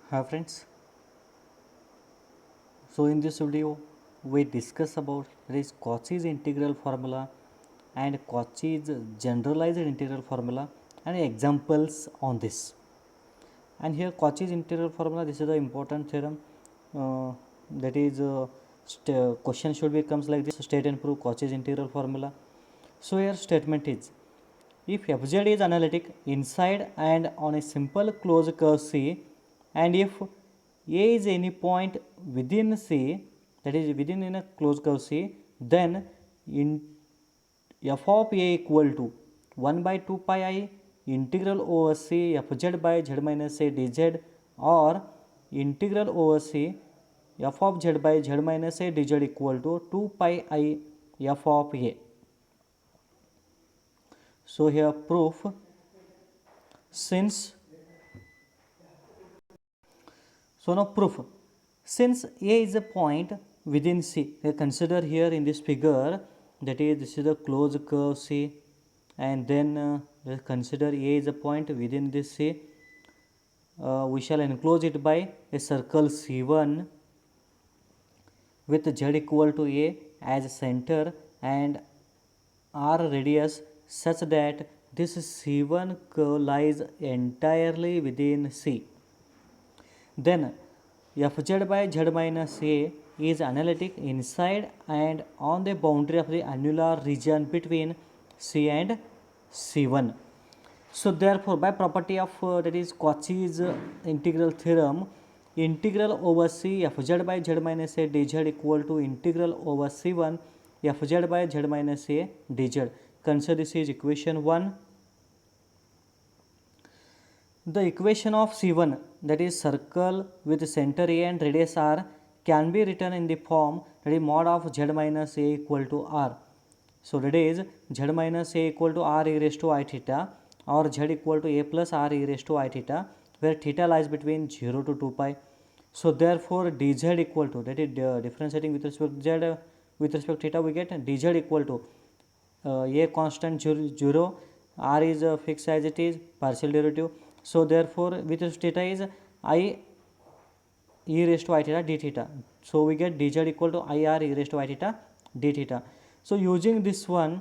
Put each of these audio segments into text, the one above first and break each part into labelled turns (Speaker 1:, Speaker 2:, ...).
Speaker 1: Hi friends, so in this video we discuss about this Cauchy's integral formula and Cauchy's generalized integral formula and examples on this. And here Cauchy's integral formula, this is the important theorem, that is question should be comes like this: state and prove Cauchy's integral formula. So here statement is, if fz is analytic inside and on a simple closed curve C, and if A is any point within C, that is within in a closed curve C, then in f of A equal to 1 by 2 pi I integral over C fz by z minus a dz, or integral over C f of z by z minus a dz equal to 2 pi I f of A. So here proof, since now proof, since A is a point within C, consider here in this figure, that is this is the closed curve C, and then consider A is a point within this C. We shall enclose it by a circle C1 with z equal to A as center and R radius, such that this C1 curve lies entirely within C. Then fz by z minus a is analytic inside and on the boundary of the annular region between C and C1. So therefore, by property of that is Cauchy's integral theorem, integral over C fz by z minus a dz equal to integral over C1 fz by z minus a dz. Consider this is equation 1. The equation of C1, that is circle with center A and radius R, can be written in the form, that is mod of z minus a equal to R. So that is z minus a equal to R e raised to I theta, or z equal to a plus R e raised to I theta, where theta lies between 0 to 2 pi. So therefore dz equal to, that is differentiating with respect to z, with respect to theta, we get dz equal to a constant 0, R is fixed as it is, partial derivative. So therefore with respect to theta is I e raised to I theta d theta. So we get dz equal to I r e raised to I theta d theta. So using this one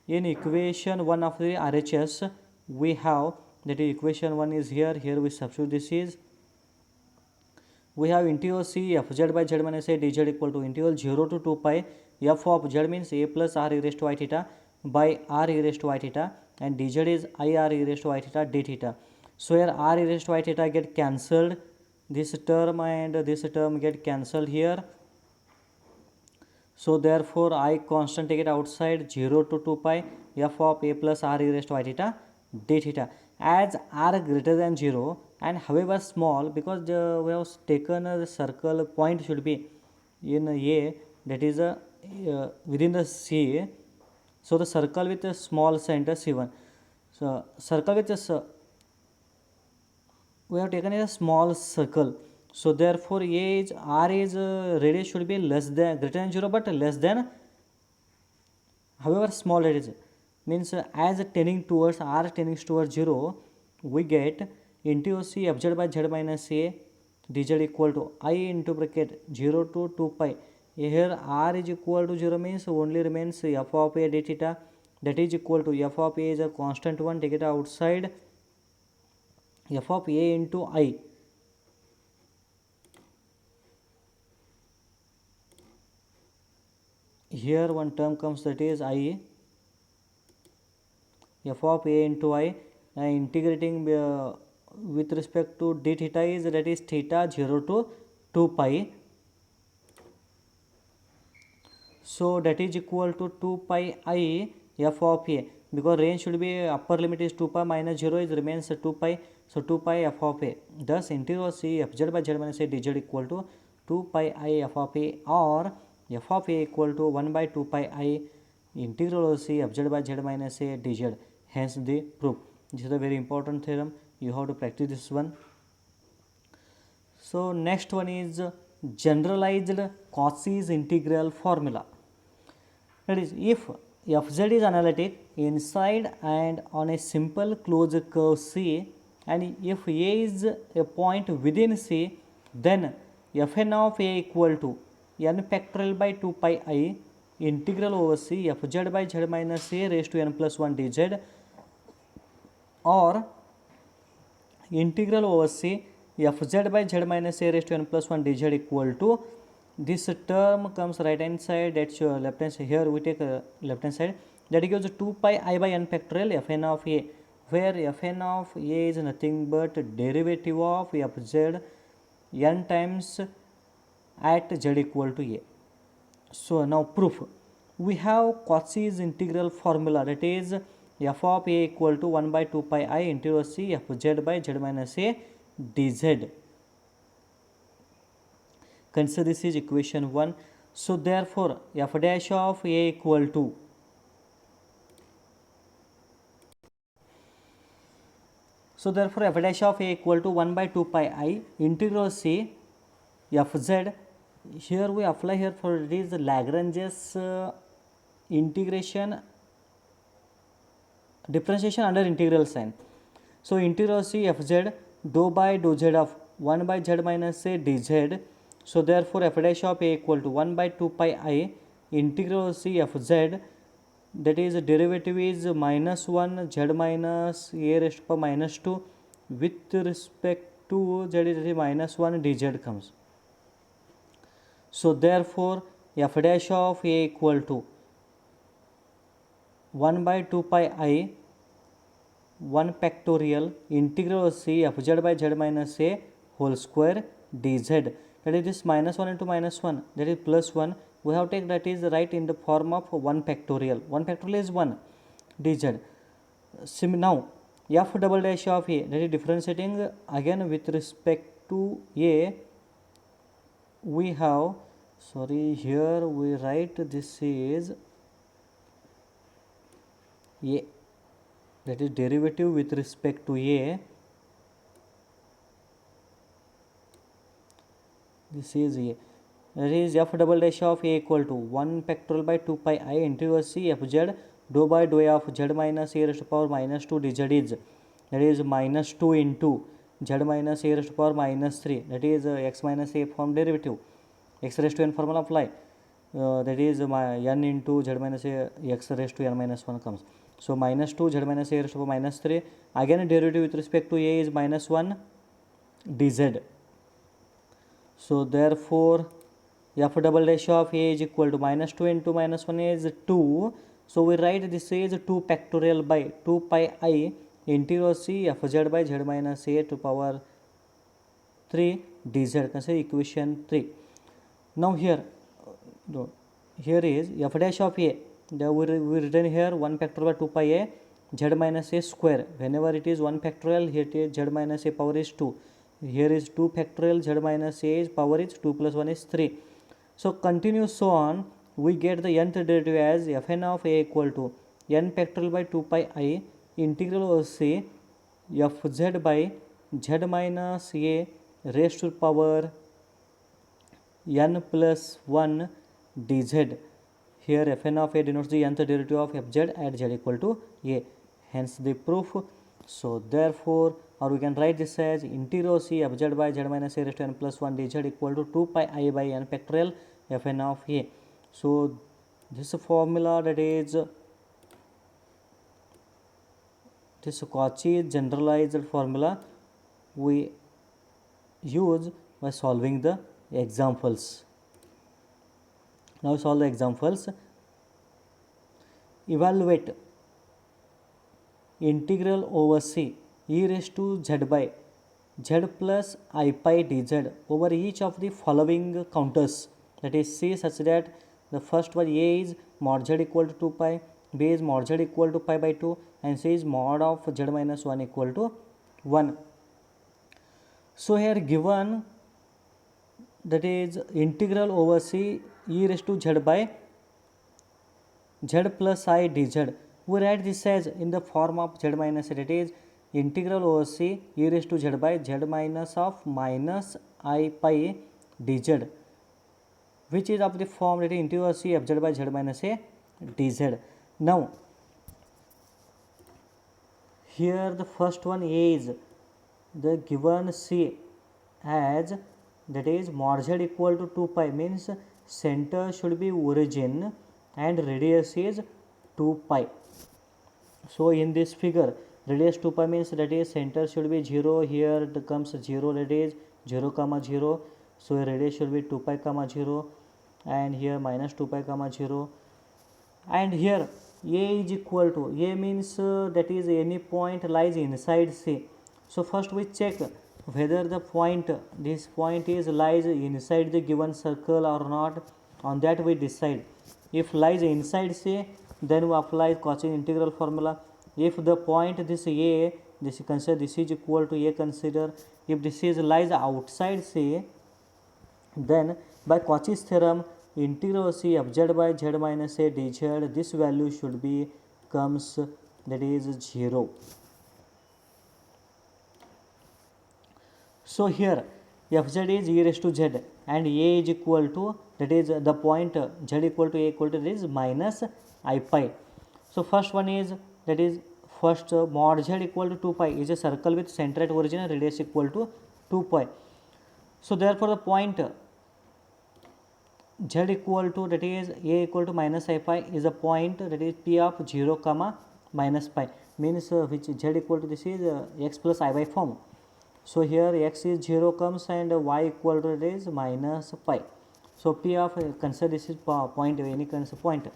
Speaker 1: in equation 1 of the RHS, we have, that is equation 1 is here, here we substitute this is, we have integral C fz by z minus a dz equal to integral 0 to 2 pi f of z means a plus r e raised to I theta by r e raised to I theta, and dz is I r e raised to I theta d theta. So here r e raised to I theta get cancelled, this term and this term get cancelled here. So therefore I constant take it outside, 0 to 2 pi f of a plus r e raised to I theta d theta. As r greater than 0 and however small, because we have taken a circle point should be in A, that is within the C. So the circle with a small center C1. So circle with a, we have taken a small circle. So therefore A is, R is radius should be less than, greater than 0 but less than, however small radius, means as tending towards R tending towards 0, we get into C fz by z minus a dz equal to I into bracket 0 to 2 pi. Here R is equal to 0 means only remains f of a d theta, that is equal to f of a is a constant one, take it outside, f of a into I. Here one term comes, that is I, f of a into I, integrating with respect to d theta is, that is theta 0 to 2 pi. So that is equal to 2 pi I f of a, because range should be, upper limit is 2 pi minus 0 is remains 2 pi, so 2 pi f of a. Thus integral C fz by z minus a dz equal to 2 pi I f of a, or f of a equal to 1 by 2 pi I integral C fz by z minus a dz. Hence the proof. This is a very important theorem, you have to practice this one. So next one is generalized Cauchy's integral formula. That is, if fz is analytic inside and on a simple closed curve C, and if A is a point within C, then Fn of A equal to n factorial by 2 pi I integral over C Fz by z minus A raised to n plus 1 dz, or integral over C Fz by z minus A raised to n plus 1 dz equal to, this term comes right hand side, that's your left hand side. Here we take left hand side, that gives 2 pi I by n factorial Fn of A, where Fn of A is nothing but derivative of Fz n times at z equal to A. So now proof, we have Cauchy's integral formula, that is f of A equal to 1 by 2 pi I integral C Fz by z minus A dz. Consider this is equation 1. So therefore f dash of A equal to, so therefore f dash of A equal to 1 by 2 pi I integral C Fz. Here we apply here for it is Lagrange's integration differentiation under integral sign. So integral C Fz dou by dou z of 1 by z minus A dz. So therefore f dash of A equal to 1 by 2 pi I integral C Fz, that is derivative is minus 1 z minus A raised to power minus 2 with respect to z is minus 1 dz comes. So therefore f dash of A equal to 1 by 2 pi I 1 factorial integral C Fz by z minus A whole square dz, that is this minus 1 into minus 1, that is plus 1. We have taken that is right in the form of 1 factorial. 1 factorial is 1 dz. Now f double dash of A, that is differentiating again with respect to A, we have, sorry, here we write this is A, that is derivative with respect to A, this is A, that is f double dash of A equal to 1 factorial by 2 pi I integral C Fz dou by dou A of z minus A raised to power minus 2 dz is, that is minus 2 into z minus A raised to power minus 3, that is x minus A form derivative, x raised to n formula apply, that is n into z minus A x raised to n minus 1 comes. So minus 2 z minus A raised to power minus 3, again derivative with respect to A is minus 1 dz. So therefore f double dash of A is equal to minus 2 into minus 1 is 2. So we write this is 2 factorial by 2 pi I integral C Fz by z minus A to power 3 dz. Consider equation 3. Now here is f dash of A, we written here 1 factorial by 2 pi A z minus A square. Whenever it is 1 factorial, here it is z minus A power is 2. Here is 2 factorial, z minus A is power is 2 plus 1 is 3. So continue so on, we get the nth derivative as Fn of A equal to n factorial by 2 pi I integral of C Fz by z minus A raised to power n plus 1 dz. Here Fn of A denotes the nth derivative of Fz at z equal to A, hence the proof. So therefore, or we can write this as integral C Fz by z minus A raised to n plus 1 dz equal to 2 pi I by n factorial Fn of A. So this formula, that is this Cauchy generalized formula, we use by solving the examples. Now solve the examples. Evaluate integral over C e raised to z by z plus I pi dz over each of the following counters, that is C, such that the first one A is mod z equal to 2 pi, B is mod z equal to pi by 2, and C is mod of z minus 1 equal to 1. So here given, that is integral over C e raised to z by z plus I dz. We write this as in the form of z minus, that is integral over C e raised to z by z minus of minus I pi dz, which is of the form, that is integral C Fz by z minus A dz. Now here the first one A is the given C as, that is mod z equal to 2 pi, means center should be origin and radius is 2 pi. So in this figure, radius 2 pi means that is center should be 0, here it comes 0, that is 0 comma 0, so radius should be 2 pi comma 0, and here minus 2 pi comma 0, and here a is equal to, a means that is any point lies inside C. So first we check whether the point, this point is lies inside the given circle or not. On that we decide. If lies inside C, then we apply Cauchy integral formula. If the point this A, this consider this is equal to A, consider if this is lies outside C, then by Cauchy's theorem, integral of C f z by z minus a dz, this value should be comes, that is 0. So here fz is e raised to z and a is equal to, that is the point z equal to a equal to, that is minus I pi. So first one is, that is first mod z equal to 2 pi is a circle with center at origin and radius equal to 2 pi. So therefore the point z equal to, that is a equal to minus I pi is a point, that is p of 0 comma minus pi, means which z equal to, this is x plus I by form. So here x is 0 comes and y equal to, that is minus pi. So p of, consider this is point, any consider point,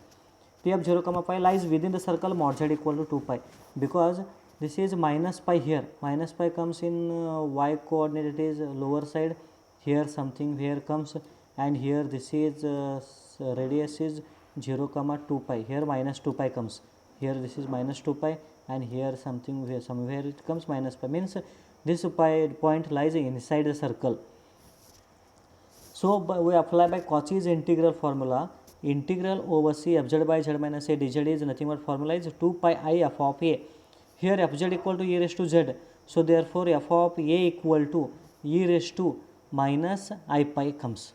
Speaker 1: p of 0 comma pi lies within the circle mod z equal to 2 pi, because this is minus pi here, minus pi comes in y coordinate, it is lower side, here something here comes, and here this is radius is 0 comma 2 pi, here minus 2 pi comes, here this is minus 2 pi, and here something where somewhere it comes minus pi, means this pi point lies inside the circle. So we apply by Cauchy's integral formula. Integral over C f z by z minus a dz is nothing but formula is 2 pi I f of a. Here f z equal to e raised to z. So therefore f of a equal to e raised to minus I pi comes.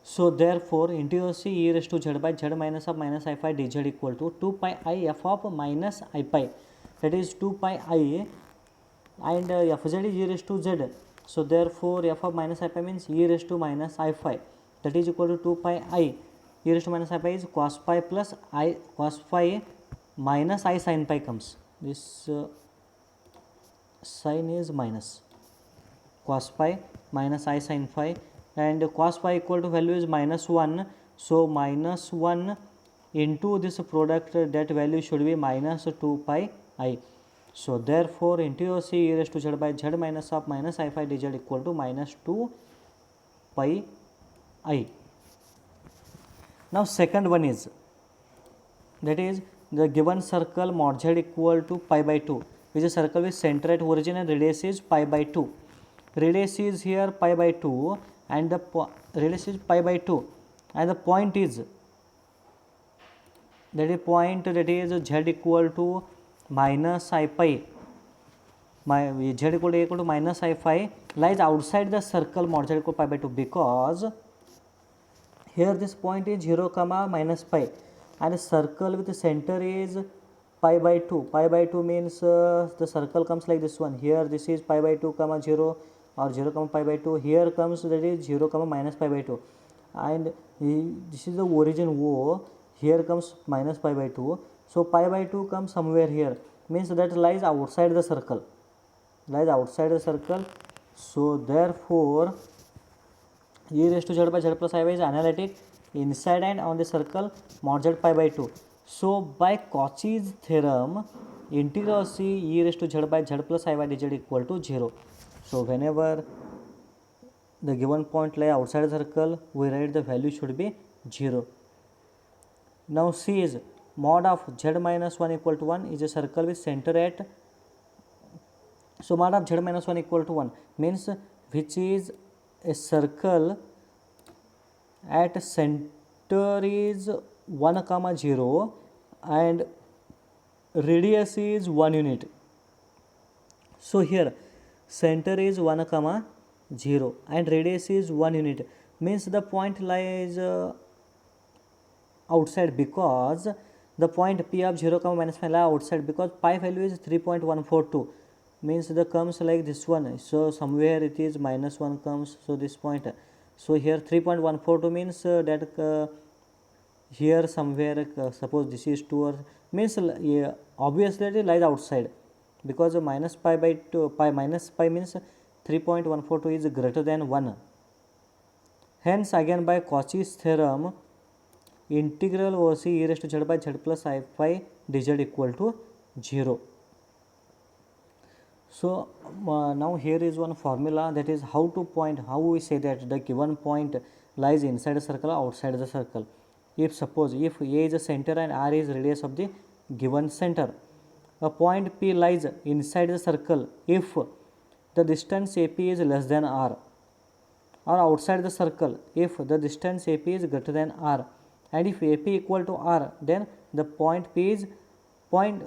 Speaker 1: So therefore integral C e raised to z by z minus of minus I pi dz equal to 2 pi I f of minus I pi. That is 2 pi I, and f z is e raised to z. So therefore f of minus I pi means e raised to minus I phi, that is equal to 2 pi I. E raised to minus I pi is cos pi plus I cos phi minus I sin pi comes. This sin is minus cos pi minus I sin phi, and cos pi equal to value is minus 1. So minus 1 into this product, that value should be minus 2 pi I. So therefore integral C e raised to z by z minus of minus I phi dz equal to minus 2 pi I. Now second one is, that is the given circle mod z equal to pi by 2, which is a circle with center at origin and radius is pi by 2. Radius is here pi by 2 and the radius is pi by 2, and the point is, that is point, that is z equal to minus I pi, my z equal to minus I phi lies outside the circle mod z equal to pi by 2, because here this point is 0 comma minus pi and circle with the center is pi by 2. Pi by 2 means the circle comes like this one, here this is pi by 2 comma 0 or 0 comma pi by 2, here comes, that is 0 comma minus pi by 2, and this is the origin O, here comes minus pi by 2. So pi by 2 comes somewhere here, means that lies outside the circle, lies outside the circle. So therefore e raised to z by z plus I is analytic inside and on the circle mod z pi by 2. So by Cauchy's theorem, integral of C e raised to z by z plus I by dz equal to 0. So whenever the given point lie outside the circle, we write the value should be 0. Now C is mod of z minus 1 equal to 1 is a circle with center at, so mod of z minus 1 equal to 1 means which is a circle at center is 1 comma 0 and radius is 1 unit. So here center is 1 comma 0 and radius is 1 unit, means the point lies outside, because the point p of 0 comma minus 5 lie outside because pi value is 3.142, means the comes like this one, so somewhere it is minus 1 comes, so this point, so here 3.142 means that here somewhere suppose this is 2 or means yeah, obviously it lies outside because minus pi by 2 pi minus pi means 3.142 is greater than 1. Hence again by Cauchy's theorem, integral over c e raised to z by z plus I phi dz equal to 0. So now here is one formula, that is how to point, how we say that the given point lies inside a circle or outside the circle. If suppose if A is a center and R is radius of the given center, a point P lies inside the circle if the distance AP is less than R, or outside the circle if the distance AP is greater than R, and if AP equal to R, then the point P is point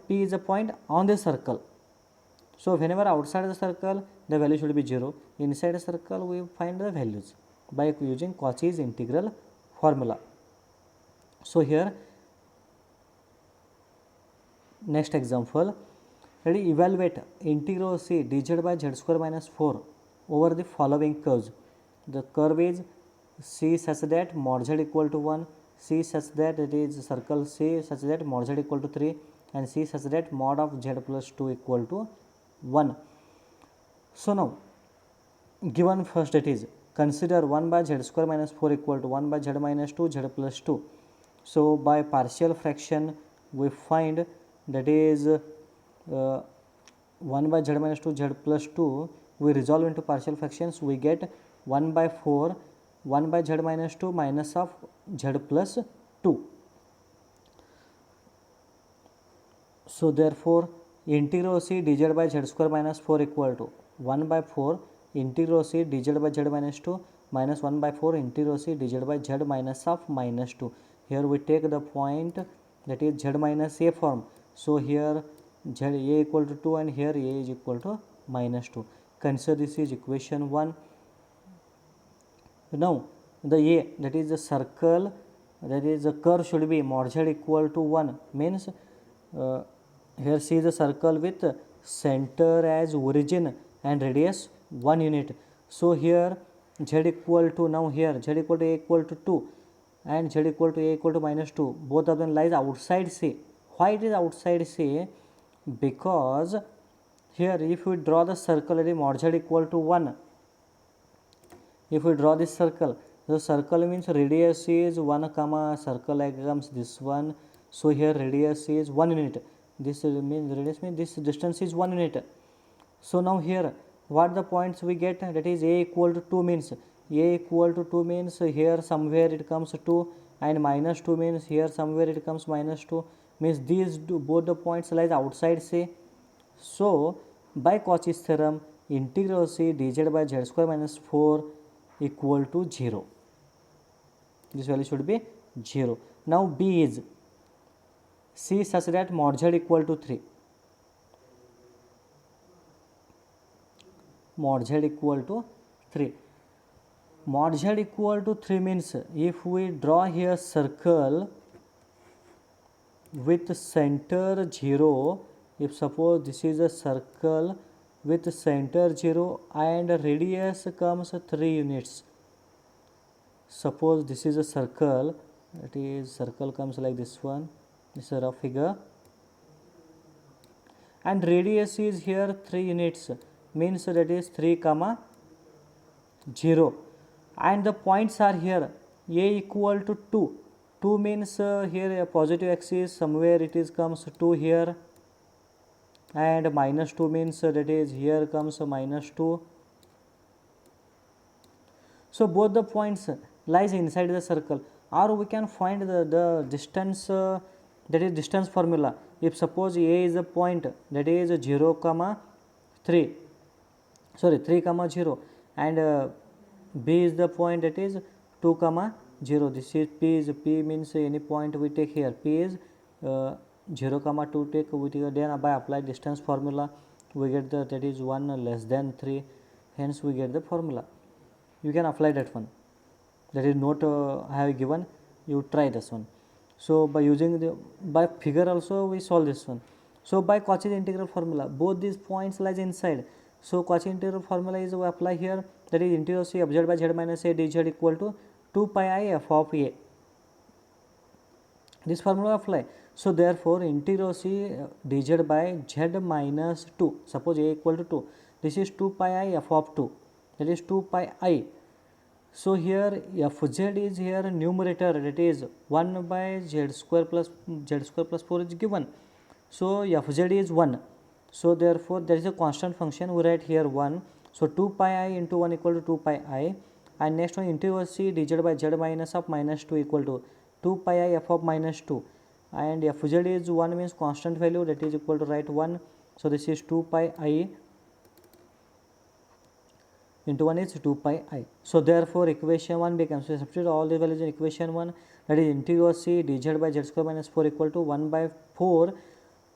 Speaker 1: P is a point on the circle. So whenever outside the circle the value should be 0, inside the circle we find the values by using Cauchy's integral formula. So here next example, ready, evaluate integral c dz by z square minus 4 over the following curves. The curve is c such that mod z equal to 1, c such that it is circle c such that mod z equal to 3, and c such that mod of z plus 2 equal to 1. So now given first, it is consider 1 by z square minus 4 equal to 1 by z minus 2 z plus 2. So by partial fraction we find that is 1 by z minus 2 z plus 2, we resolve into partial fractions, we get 1 by 4 1 by z minus 2 minus of z plus 2. So therefore integral c dz by z square minus 4 equal to 1 by 4 integral c dz by z minus 2 minus 1 by 4 integral c dz by z minus of minus 2. Here we take the point that is z minus a form. So here z a equal to 2 and here a is equal to minus 2. Consider this is equation 1. Now the a, that is the circle, that is the curve should be mod z equal to 1, means here see the circle with center as origin and radius 1 unit. So here z equal to, now here z equal to a equal to 2 and z equal to a equal to minus 2, both of them lies outside C. Why it is outside C? Because here if we draw the circle mod z equal to 1, if we draw this circle, the circle means radius is 1 comma circle like comes this one. So here radius is 1 unit, this means radius means this distance is 1 unit. So now here what the points we get, that is a equal to 2 means a equal to 2 means here somewhere it comes 2 and minus 2 means here somewhere it comes minus 2, means these both the points lies outside C. So by Cauchy's theorem integral c dz by z square minus 4 equal to 0. This value should be 0. Now B is C such that mod z equal to 3. Mod z equal to 3. Mod z equal to 3 means if we draw here circle with center 0, if suppose this is a circle with center 0 and radius comes 3 units. Suppose this is a circle, that is circle comes like this one, this is a rough figure, and radius is here 3 units, means that is 3 comma 0, and the points are here a equal to 2. 2 means here a positive axis somewhere it is comes 2 here, and minus 2 means that is here comes minus 2. So both the points lies inside the circle, or we can find the distance, that is distance formula. If suppose a is a point that is 0 comma 3, sorry 3 comma 0, and B is the point that is 2 comma 0. This is P means any point we take here. P is 0 comma 2 take, we take, then by apply distance formula we get the, that is 1 less than 3, hence we get the formula. You can apply that one, that is not I have given, you try this one. So by using the by figure also we solve this one. So by Cauchy's integral formula, both these points lies inside. So Cauchy integral formula is we apply here, that is integral c of z by z minus a dz equal to 2 pi I f of a. This formula apply. So therefore integral c dz by z minus 2, suppose a equal to 2, this is 2 pi I f of 2, that is 2 pi I. So here fz is here numerator, that is 1 by z square plus 4 is given. So fz is 1. So therefore there is a constant function, we write here 1. So 2 pi I into 1 equal to 2 pi I, and next one integral c dz by z minus of minus 2 equal to 2 pi I f of minus 2, and fz is 1 means constant value, that is equal to write 1. So this is 2 pi I into 1 is 2 pi I. So therefore equation 1 becomes, so substitute all the values in equation 1, that is integral c dz by z square minus 4 equal to 1 by 4,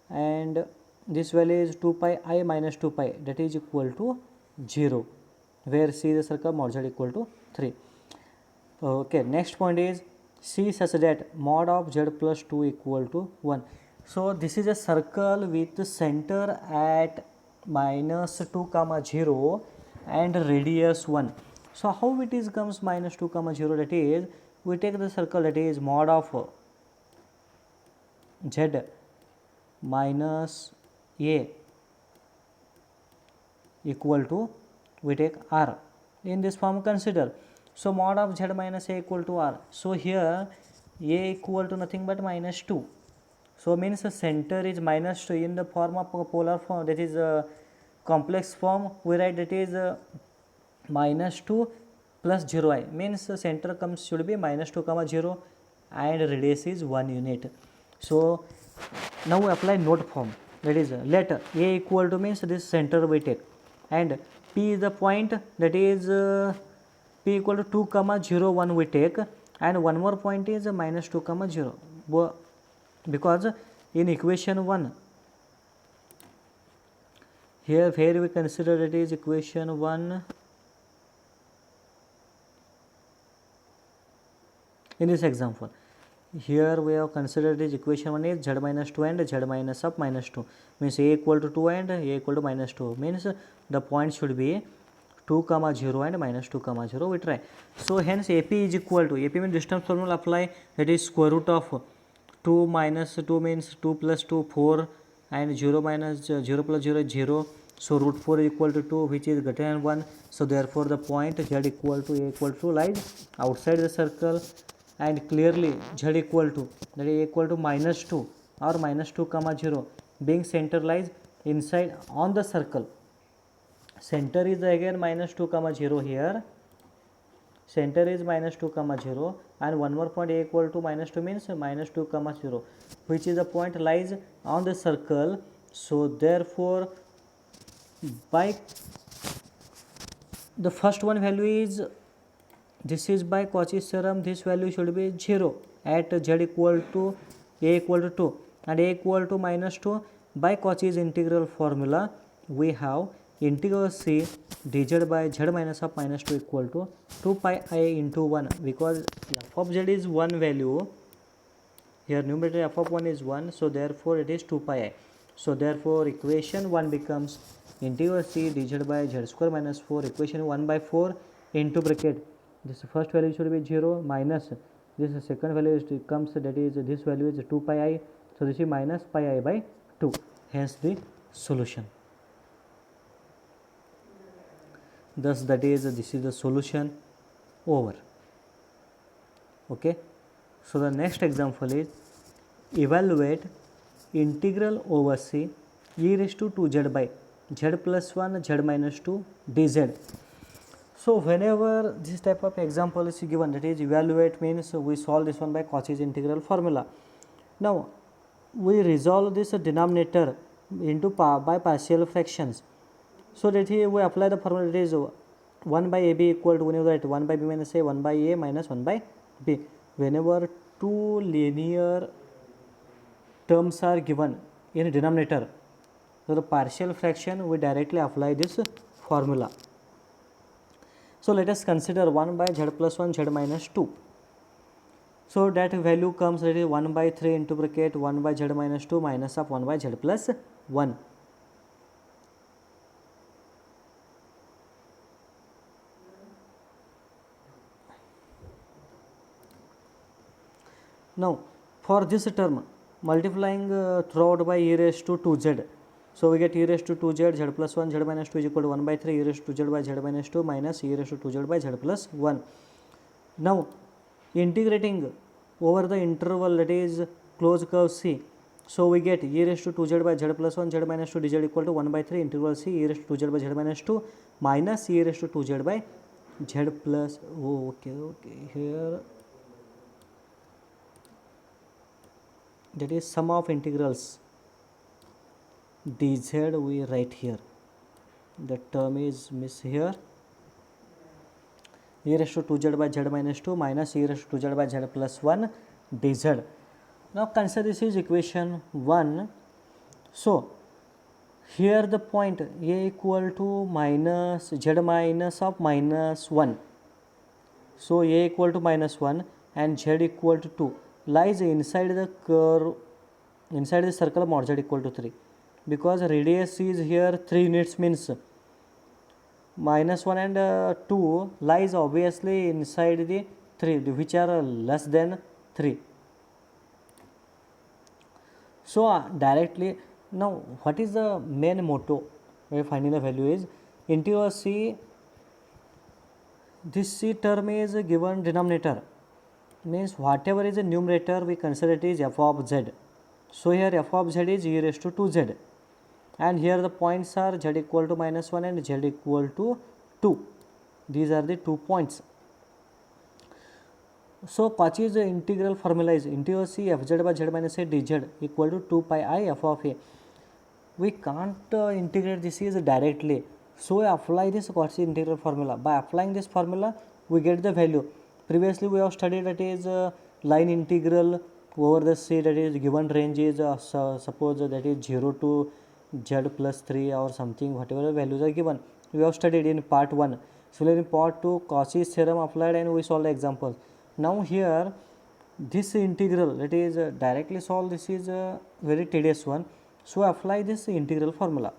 Speaker 1: and this value is 2 pi I minus 2 pi, that is equal to 0, where c is the circle, mod z equal to 3. Okay, next point is c such that mod of z plus 2 equal to 1. So this is a circle with center at minus 2 comma 0 and radius 1. So how it is comes minus 2 comma 0, that is we take the circle, that is mod of z minus a equal to, we take r. In this form consider, so mod of z minus a equal to r. So here a equal to nothing but minus 2. So means the center is minus 2 in the form of polar form, that is complex form, we write that is minus 2 plus 0 I, means the center comes should be minus 2 comma 0 and radius is 1 unit. So now we apply node form, that is let a equal to means this center we take, and p is the point, that is p equal to 2 comma 0 1 we take, and one more point is minus 2 comma 0, because in equation 1 here where we consider it is equation 1, in this example here we have considered is equation 1 is z minus 2 and z minus of minus 2, means a equal to 2 and a equal to minus 2, means the point should be 2 comma 0 and minus 2 comma 0 we try. So hence AP is equal to, AP means distance formula apply, that is square root of 2 minus 2 means 2 plus 2 4, and 0 minus 0 plus 0 is 0. So root 4 is equal to 2, which is greater than 1. So therefore the point z equal to a equal to lies outside the circle, and clearly z equal to, that is equal to minus 2 or minus 2 comma 0, being center lies inside on the circle. Center is again minus 2 comma 0 here, center is minus 2 comma 0, and one more point a equal to minus 2 means minus 2 comma 0, which is the point lies on the circle. So therefore by the first one value is, this is by Cauchy's theorem, this value should be 0 at z equal to a equal to 2 and a equal to minus 2. By Cauchy's integral formula we have integral c dz by z minus of minus 2 equal to 2 pi I into 1, because f of z is 1 value, here numerator f of 1 is 1, so therefore it is 2 pi I. So therefore equation 1 becomes integral c dz by z square minus 4, equation 1 by 4 into bracket, this first value should be 0 minus this second value is comes, that is this value is 2 pi I, so this is minus pi I by 2, hence the solution. Thus that is this is the solution over. Okay, so the next example is evaluate integral over c e raised to 2z by z plus 1 z minus 2 dz. So whenever this type of example is given, that is evaluate means we solve this one by Cauchy's integral formula. Now we resolve this denominator into by partial fractions. So that here we apply the formula, that is 1 by AB equal to, whenever that 1 by B minus A, 1 by A minus 1 by B. Whenever two linear terms are given in a denominator, so the partial fraction we directly apply this formula. So let us consider 1 by z plus 1 z minus 2. So that value comes, that is 1 by 3 into bracket 1 by z minus 2 minus of 1 by z plus 1. Now for this term, multiplying throughout by e raised to 2z. So we get e raised to 2z, z plus 1, z minus 2 is equal to 1 by 3 e raised to 2z by z minus 2 minus e raised to 2z by z plus 1. Now integrating over the interval, that is closed curve C. So we get e raised to 2z by z plus 1, z minus 2 dz equal to 1 by 3 interval C e raised to 2z by z minus 2 minus e raised to 2z by z plus, okay, here that is sum of integrals dz we write here. The term is miss here. E raised to 2z by z minus 2 minus e raised to 2z by z plus 1 dz. Now consider this is equation 1. So here the point a equal to minus z minus of minus 1. So a equal to minus 1 and z equal to 2 lies inside the curve, inside the circle mod z equal to 3, because radius is here 3 units, means minus 1 and 2 lies obviously inside the 3, which are less than 3. So directly, now what is the main motto by finding the value is integral C, this C term is a given denominator, means whatever is a numerator we consider it is f of z. So here f of z is e raised to 2z, and here the points are z equal to minus 1 and z equal to 2. These are the 2 points. So Cauchy's integral formula is integral C fz by z minus a dz equal to 2 pi I f of a. We can't integrate this is directly, so we apply this Cauchy integral formula. By applying this formula we get the value. Previously we have studied that is line integral over the C, that is given range is suppose that is 0 to z plus 3 or something, whatever values are given. We have studied in part 1. Similarly in part 2 Cauchy's theorem applied and we solved the examples. Now here this integral, that is directly solve, this is a very tedious one. So apply this integral formula.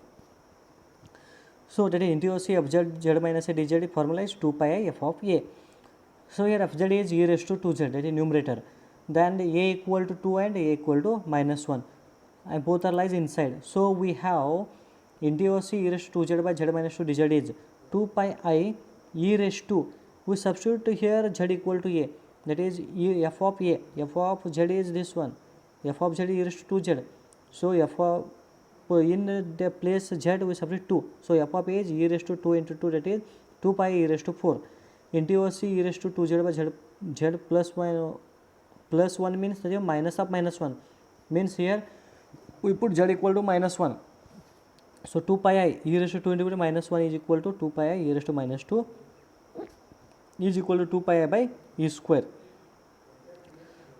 Speaker 1: So that is integral C f z minus a dz formula is 2 pi I f of a. So here fz is e raised to 2z, that is numerator. Then a equal to 2 and a equal to minus 1, and both are lies inside. So we have integral C e raised to 2z by z minus 2 dz is 2 pi I e raised to, we substitute here z equal to a, that is f of a, f of z is this one, f of z is e raised to 2z. So f of, in the place z we substitute 2, so f of a is e raised to 2 into 2, that is 2 pi e raised to 4 into C e raised to 2z by z plus 1 means that is minus of minus 1, means here we put z equal to minus 1. So 2 pi I e raised to 2 into minus 1 is equal to 2 pi I e raised to minus 2 is equal to 2 pi I by e square.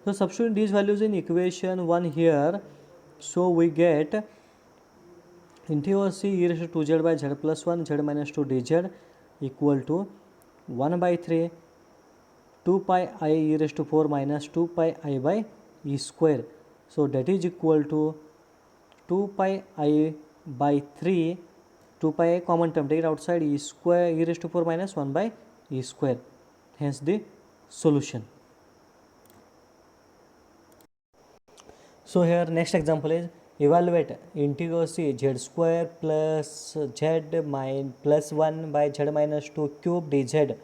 Speaker 1: So substitute these values in equation 1 here. So we get integral C e raised to 2z by z plus 1 z minus 2 dz equal to 1 by 3 2 pi I e raised to 4 minus 2 pi I by e square. So that is equal to 2 pi I by 3, 2 pi I common term, take it outside, e square e raised to 4 minus 1 by e square. Hence the solution. So here next example is evaluate integral C z square plus z plus 1 by z minus 2 cube dz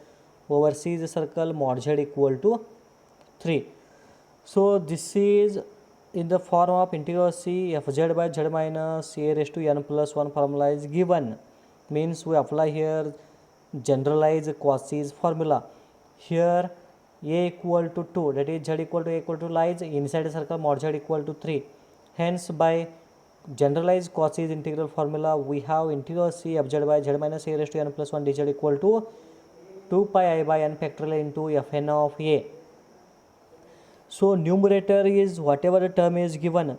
Speaker 1: over C is a circle mod z equal to 3. So this is in the form of integral C fz by z minus a raised to n plus 1 formula is given, means we apply here generalized Cauchy's formula. Here a equal to 2, that is z equal to a equal to lies inside the circle mod z equal to 3. Hence by generalized Cauchy's integral formula we have integral C fz by z minus a raised to n plus 1 dz equal to 2 pi I by n factorial into fn of a. So numerator is whatever the term is given,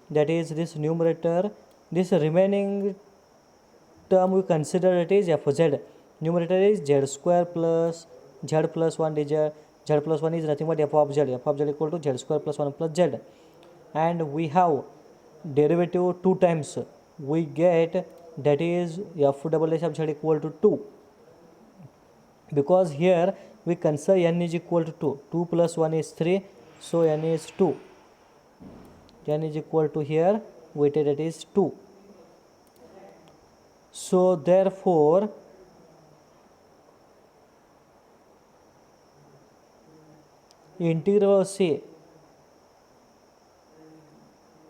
Speaker 1: that is this numerator, this remaining term we consider it is fz. Numerator is z square plus z plus 1 dz z plus 1 is nothing but f of z equal to z square plus 1 plus z, and we have derivative 2 times, we get that is f double dash of z equal to 2, because here we consider n is equal to 2, 2 plus 1 is 3, so n is 2, n is equal to here we take that is 2. So therefore integral C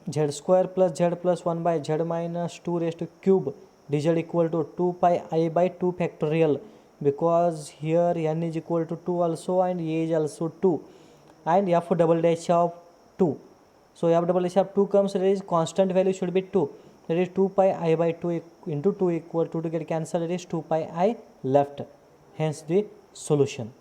Speaker 1: z square plus z plus 1 by z minus 2 raised to cube dz equal to 2 pi I by 2 factorial, because here n is equal to 2 also and a is also 2, and f double dash of 2. So f double dash of 2 comes, that is constant value should be 2, that is 2 pi I by 2 into 2 equal to get cancelled, that is 2 pi I left, hence the solution.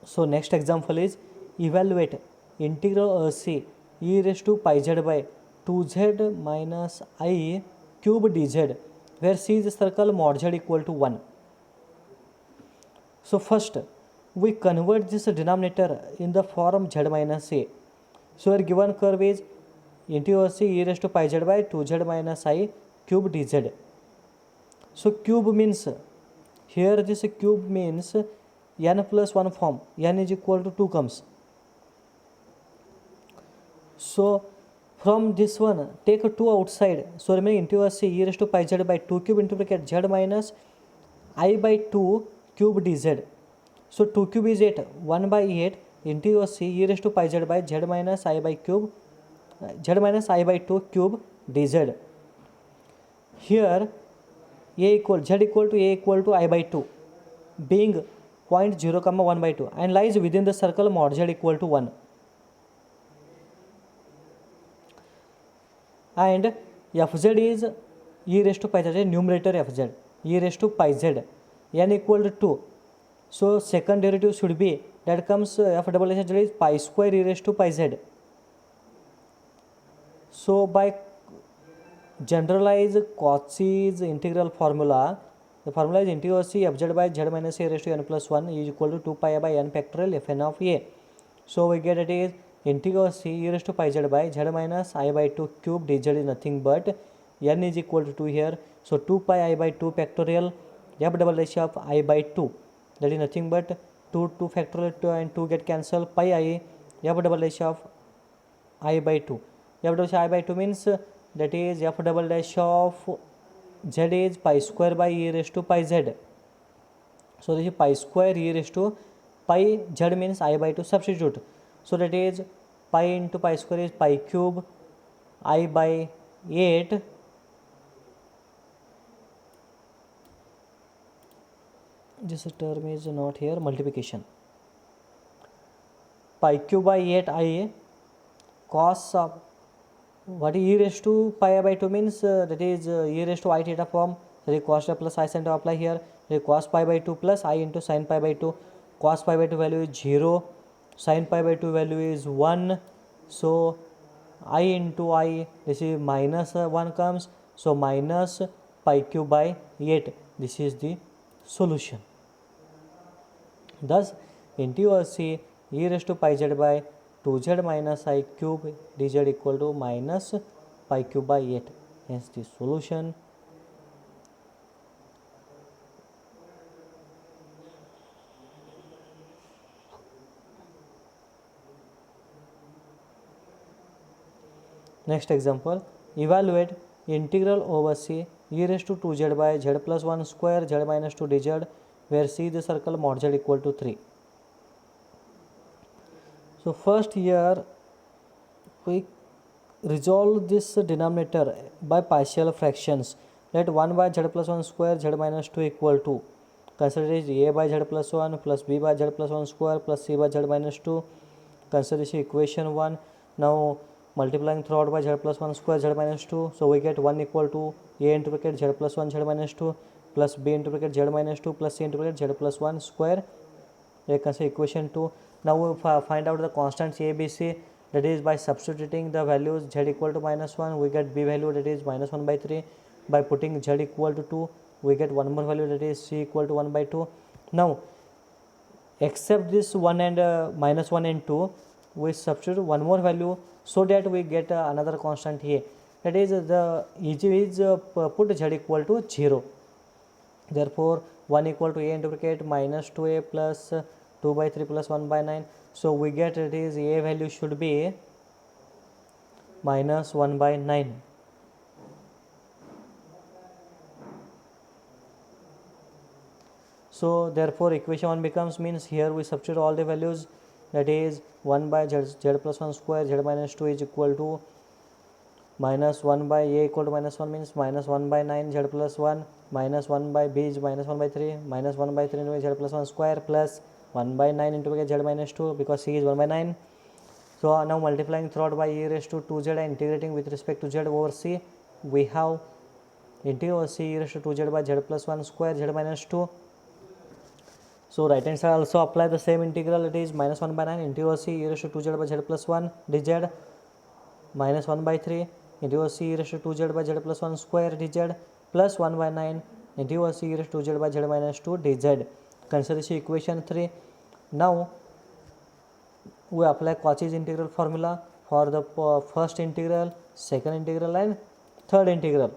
Speaker 1: So next example is evaluate integral C e raised to pi z by 2z minus I cube dz, where C is a circle mod z equal to 1. So first we convert this denominator in the form z minus a. So our given curve is integral C e raised to pi z by 2z minus I cube dz. So cube means, here this cube means n plus 1 form, n is equal to 2 comes. So from this one take 2 outside, so remaining integral C e raised to pi z by 2 cube into bracket z minus I by 2 cube dz. So 2 cube is 8, 1 by 8 integral C e raised to pi z by z minus I by cube z minus I by 2 cube dz. Here z equal to I by 2 being 0.0 comma 1 by 2 and lies within the circle mod z equal to 1, and fz is e raised to pi z, numerator fz e raised to pi z, n equal to 2. So second derivative should be, that comes f double dash z is pi square e raised to pi z. So by generalize Cauchy's integral formula, the formula is integral C fz by z minus a raised to n plus 1 is equal to 2 pi by n factorial fn of a. So we get it is integral C e raised to pi z by z minus I by 2 cube dz is nothing but n is equal to 2 here. So 2 pi I by 2 factorial f double dash of I by 2, that is nothing but 2 factorial 2 and 2 get cancelled, pi I f double dash of I by 2. F double dash I by 2 means that is f double dash of z is pi square by e raised to pi z. So this is pi square e raised to pi z means I by 2 substitute. So that is pi into pi square is pi cube I by 8 this term is not here, multiplication, pi cube by 8 I cos of what is e raised to pi by 2 means that is e raised to I theta form, that is cos theta plus I sin theta apply here, that is cos pi by 2 plus I into sin pi by 2, cos pi by 2 value is 0, sin pi by 2 value is 1, so I into I, this is minus 1 comes, so minus pi cube by 8, this is the solution. Thus integral C e raised to pi z by 2z minus I cube dz equal to minus pi cube by 8, hence the solution. Next example, evaluate integral over C e raised to 2z by z plus 1 square z minus 2 dz, where C is the circle mod z equal to 3. So first here we resolve this denominator by partial fractions. Let 1 by z plus 1 square z minus 2 equal to, consider is a by z plus 1 plus b by z plus 1 square plus c by z minus 2. Consider this equation 1. Now multiplying throughout by z plus 1 square z minus 2. So we get 1 equal to a into bracket z plus 1 z minus 2 plus b into bracket z minus 2 plus c into bracket z plus 1 square. Consider equation 2. Now we find out the constants a, b, c. that is by substituting the values z equal to -1 we get b value that is -1/3. By putting z equal to 2 we get one more value that is c equal to 1/2. Now except this 1 and -1 and 2 we substitute one more value so that we get another constant here, that is the easy is put z equal to 0. Therefore 1 equal to a into bracket -2a plus 2/3 plus 1/9. So we get it is a value should be -1/9. So therefore equation 1 becomes, means here we substitute all the values, that is 1 by z plus 1 square z minus 2 is equal to -1 by a equal to -1 means -1/9 z plus 1 -1 by b is -1/3 -1/3 into z plus 1 square plus 1/9 into z minus 2 because c is 1/9. So now multiplying throughout by e raised to 2z and integrating with respect to z over c, we have integral c e raised to 2z by z plus 1 square z minus 2. So right hand side also apply the same integral, it is -1/9 integral c e raised to 2z by z plus 1 dz -1/3 integral c e raised to 2z by z plus 1 square dz plus 1/9 integral c e raised to 2z by z minus 2 dz. Consider this equation 3. Now we apply Cauchy's integral formula for the first integral, second integral and third integral.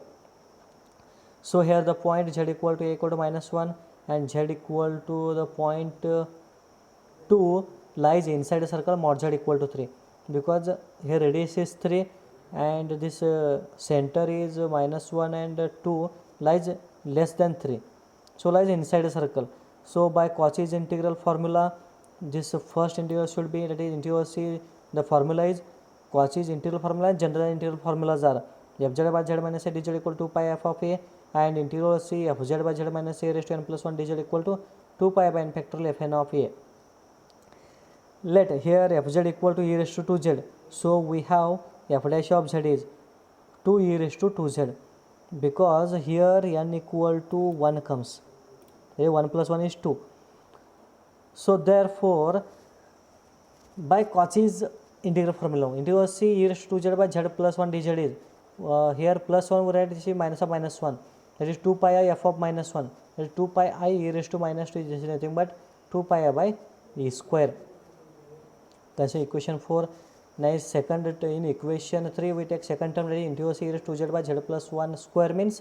Speaker 1: So here the point z equal to a equal to -1 and z equal to the point 2 lies inside a circle mod z equal to 3, because here radius is 3 and this center is -1 and 2 lies less than 3, so lies inside a circle. So by Cauchy's integral formula, this first integral should be, that is integral c, the formula is Cauchy's integral formula and general integral formulas are fz by z minus a dz equal to 2 pi f of a and integral c fz by z minus a raised to n plus 1 dz equal to 2 pi by n factorial fn of a. Let here fz equal to e raised to 2z, so we have f dash of z is 2 e raised to 2z, because here n equal to 1 comes, 1 plus 1 is 2. So therefore by Cauchy's integral formula, integral c e raised to 2z by z plus 1 dz is here plus 1 we write this is minus of -1, that is 2 pi I f of -1, that is 2 pi I e raised to -2 is nothing but 2 pi I by e square. Consider equation 4. Now second in equation 3 we take second term, that is integral c e raised to 2z by z plus 1 square means,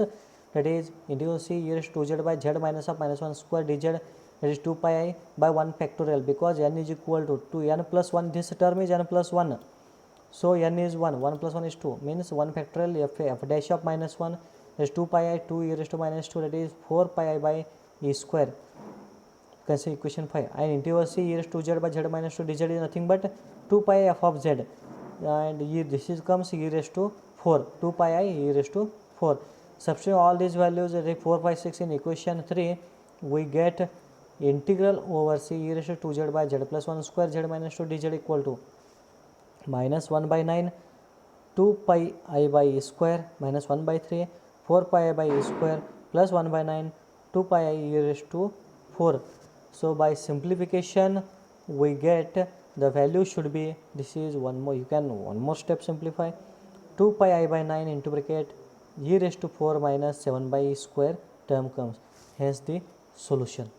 Speaker 1: that is integral c e raised to 2z by z minus of -1 square dz, that is 2 pi I by 1 factorial, because n is equal to 2 n plus 1, this term is n plus 1, so n is 1, 1 plus 1 is 2 means 1 factorial f dash of -1 is 2 pi I 2 e raised to -2, that is 4 pi I by e square. Consider equation 5 and integral c e raised to z by z minus 2 dz is nothing but 2 pi I f of z and this is comes e raised to 4, 2 pi I e raised to 4. Substitute all these values, 4, 5, 6 in equation 3, we get integral over c e raised to 2z by z plus 1 square z minus 2 dz equal to -1/9 2 pi I by e square minus 1/3 4 pi I by e square plus 1/9 2 pi I e raised to 4. So by simplification we get the value should be, this is one more, you can one more step simplify, 2 pi I by 9 into bracket e raised to 4 minus 7 by e square term comes, hence the solution.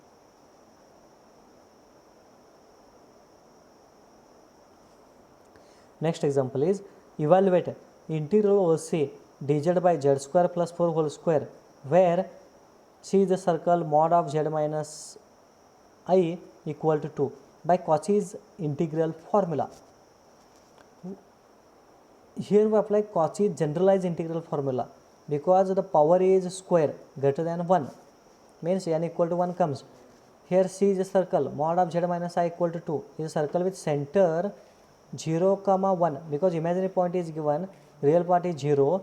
Speaker 1: Next example is evaluate integral over c dz by z square plus 4 whole square, where c is the circle mod of z minus I equal to 2 by Cauchy's integral formula. Here we apply Cauchy's generalized integral formula, because the power is square greater than 1 means n equal to 1 comes. Here c is a circle mod of z minus I equal to 2 is a circle with center 0, 1, because imaginary point is given, real part is 0,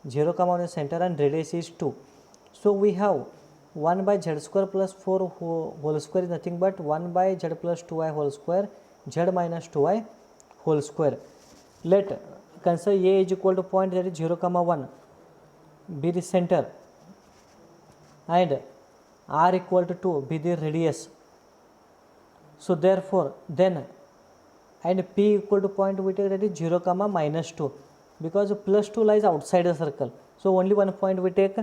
Speaker 1: 0, 1 is center and radius is 2. So we have 1 by z square plus 4 whole square is nothing but 1 by z plus 2i whole square z minus 2i whole square. Let consider a is equal to point, that is 0, 1 be the center and r equal to 2 be the radius. So therefore then and p equal to point we take that is 0 comma minus 2, because plus 2 lies outside the circle, so only one point we take.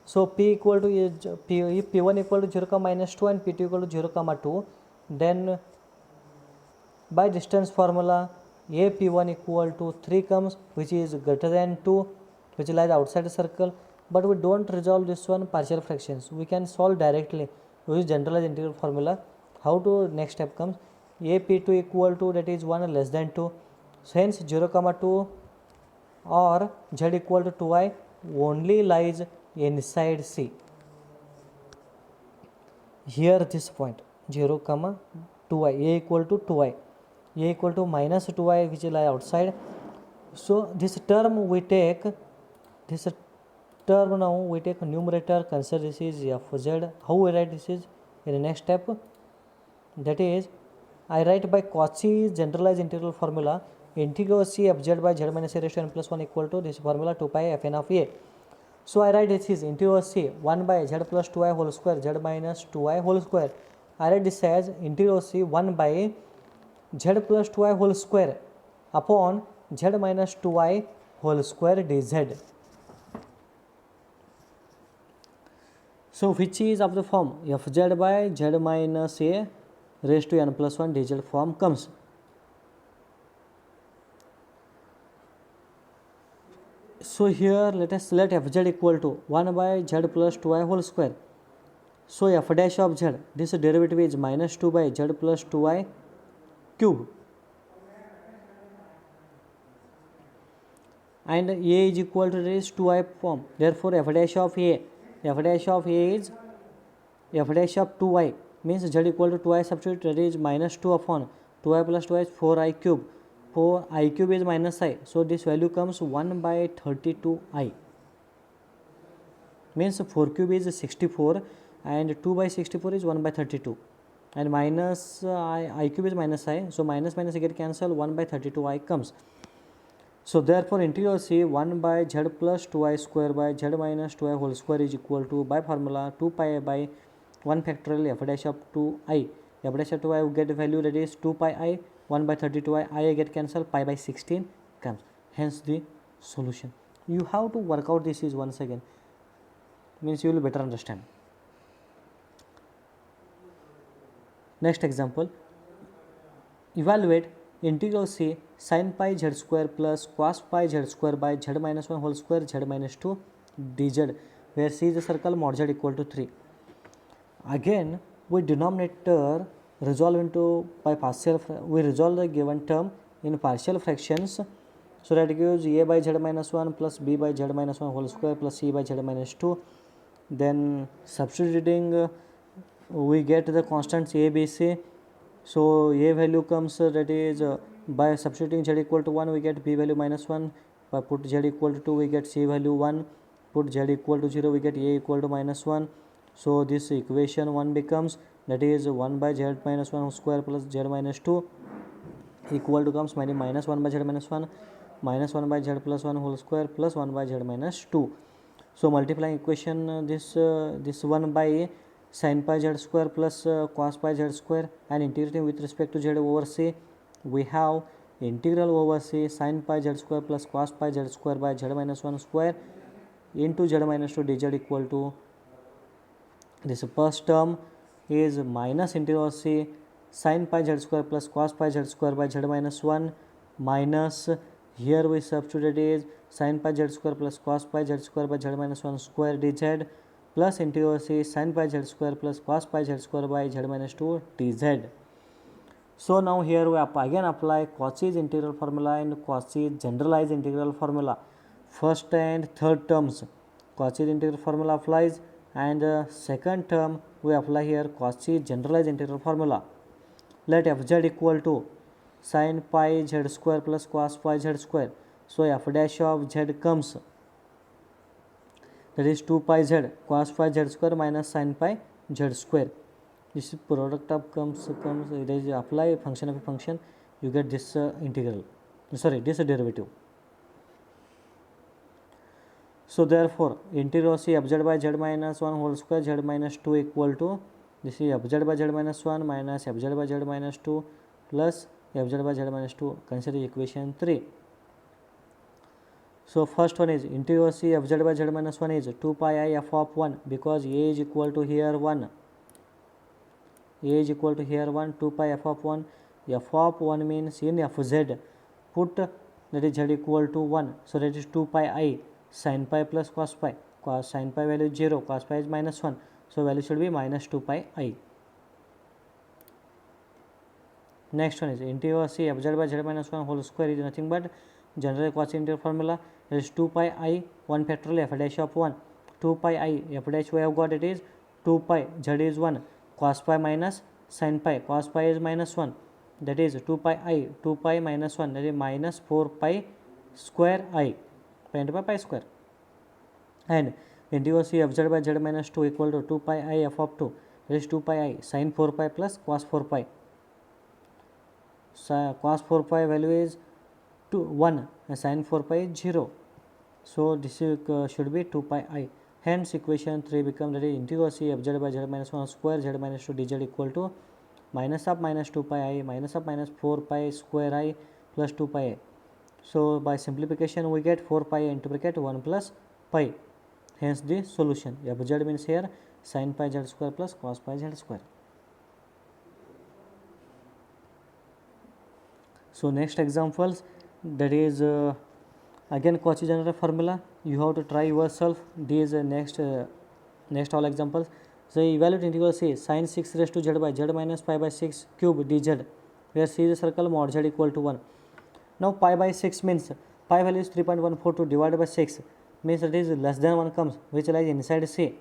Speaker 1: So p equal to if p1 equal to 0 comma minus 2 and p2 equal to 0 comma 2, then by distance formula a p1 equal to 3 comes, which is greater than 2, which lies outside the circle. But we don't resolve this one partial fractions, we can solve directly use generalized integral formula. How to next step comes, a p2 equal to that is 1 less than 2, so hence 0 comma 2 or z equal to 2i only lies inside C. Here this point 0 comma 2i, a equal to 2i, a equal to minus 2i which lie outside. So this term we take, this term now we take numerator, consider this is fz. How we write this is in the next step, that is I write by Cauchy's generalized integral formula, integral c fz by z minus a raised to n plus 1 equal to this formula 2 pi fn of a. So I write this is integral c 1 by z plus 2i whole square z minus 2i whole square. I write this as integral c 1 by z plus 2i whole square upon z minus 2i whole square dz. So which is of the form fz by z minus a raised to n plus 1 dz form comes. So here let us let fz equal to 1 by z plus 2i whole square. So f dash of z, this derivative is minus 2 by z plus 2i cube, and a is equal to this 2i form. Therefore f dash of a is f dash of 2i, means z equal to 2i substitute, that is minus 2 upon 2i plus 2i is 4i cube. For I cube is minus I, so this value comes 1 by 32i, means 4 cube is 64 and 2 by 64 is 1 by 32, and minus I cube is minus I, so minus minus get cancel, 1 by 32i comes. So therefore integral c 1 by z plus 2i square by z minus 2i whole square is equal to, by formula, 2 pi by 1 factorial f dash of 2i. F dash of 2i will get value, that is 2 pi I, 1 by 32i, I get cancelled, pi by 16 comes. Hence the solution. You have to work out this is once again, means you will better understand. Next example, evaluate integral c sin pi z square plus cos pi z square by z minus 1 whole square z minus 2 dz, where c is a circle, mod z equal to 3. Again we denominator resolve into by partial, we resolve the given term in partial fractions, so that gives a by z minus 1 plus b by z minus 1 whole square plus c by z minus 2. Then substituting we get the constants a, b, c. So a value comes, that is by substituting z equal to 1 we get b value minus 1, by put z equal to 2 we get c value 1, put z equal to 0 we get a equal to minus 1. So this equation 1 becomes, that is 1 by z minus 1 square plus z minus 2 equal to comes minus 1 by z minus 1 minus 1 by z plus 1 whole square plus 1 by z minus 2. So multiplying equation this 1 by sin pi z square plus cos pi z square and integrating with respect to z over c, we have integral over c sin pi z square plus cos pi z square by z minus 1 square into z minus 2 dz equal to, this first term is minus integral c sin pi z square plus cos pi z square by z minus 1 minus, here we substitute is sin pi z square plus cos pi z square by z minus 1 square dz plus integral c sin pi z square plus cos pi z square by z minus 2 dz. So now here we again apply Cauchy's integral formula and Cauchy's generalized integral formula. First and third terms Cauchy's integral formula applies, and second term we apply here Cauchy's generalized integral formula. Let fz equal to sin pi z square plus cos pi z square. So f dash of z comes, that is 2 pi z cos pi z square minus sin pi z square. This is product of comes it is apply function of a function, you get this integral, sorry, this derivative. So therefore integral c fz by z minus 1 whole square z minus 2 equal to, this is fz by z minus 1 minus fz by z minus 2 plus fz by z minus 2. Consider equation 3. So first one is integral c fz by z minus 1 is 2 pi I f of 1, because a is equal to here 1. A is equal to here 1, 2 pi f of 1. F of 1 means in fz, put that is z equal to 1. So that is 2 pi I sin pi plus cos pi. Cos sin pi value is 0, cos pi is minus 1. So value should be minus 2 pi I. Next one is integral c fz by z minus 1 whole square is nothing but general Cauchy integral formula. That is 2 pi I 1 factorial f dash of 1. 2 pi I f dash we have got, it is 2 pi z is 1, cos pi minus sin pi, cos pi is minus 1, that is 2 pi I, 2 pi minus 1, that is minus 4 pi square I, pi into pi square. And integral c fz by z minus 2 equal to 2 pi I f of 2, that is 2 pi I sin 4 pi plus cos 4 pi. Cos 4 pi value is 1 and sin 4 pi is 0. So this is, should be 2 pi I. Hence equation 3 becomes, that is integral c fz by z minus 1 square z minus 2 dz equal to minus of minus 2 pi I minus of minus 4 pi square I plus 2 pi I. So by simplification we get 4 pi into bracket 1 plus pi. Hence the solution. Fz means here sin pi z square plus cos pi z square. So next examples, that is again Cauchy general formula. You have to try yourself these next all examples. So evaluate integral c sin 6 raised to z by z minus pi by 6 cube dz, where c is a circle mod z equal to 1. Now pi by 6 means pi value is 3.142 divided by 6 means it is less than 1 comes, which lies inside c.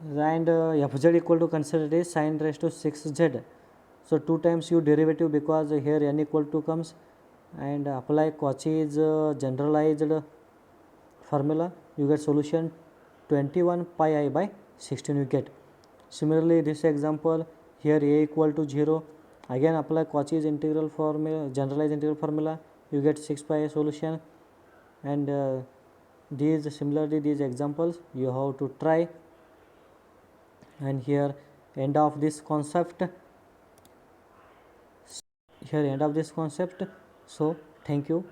Speaker 1: And fz equal to, consider it is sin raised to 6z. So 2 times u derivative, because here n equal to comes, and apply Cauchy's generalized formula, you get solution 21 pi I by 16 you get. Similarly this example, here a equal to 0, again apply Cauchy's integral formula, generalized integral formula, you get 6 pi I solution. And similarly these examples you have to try. And here end of this concept. So thank you.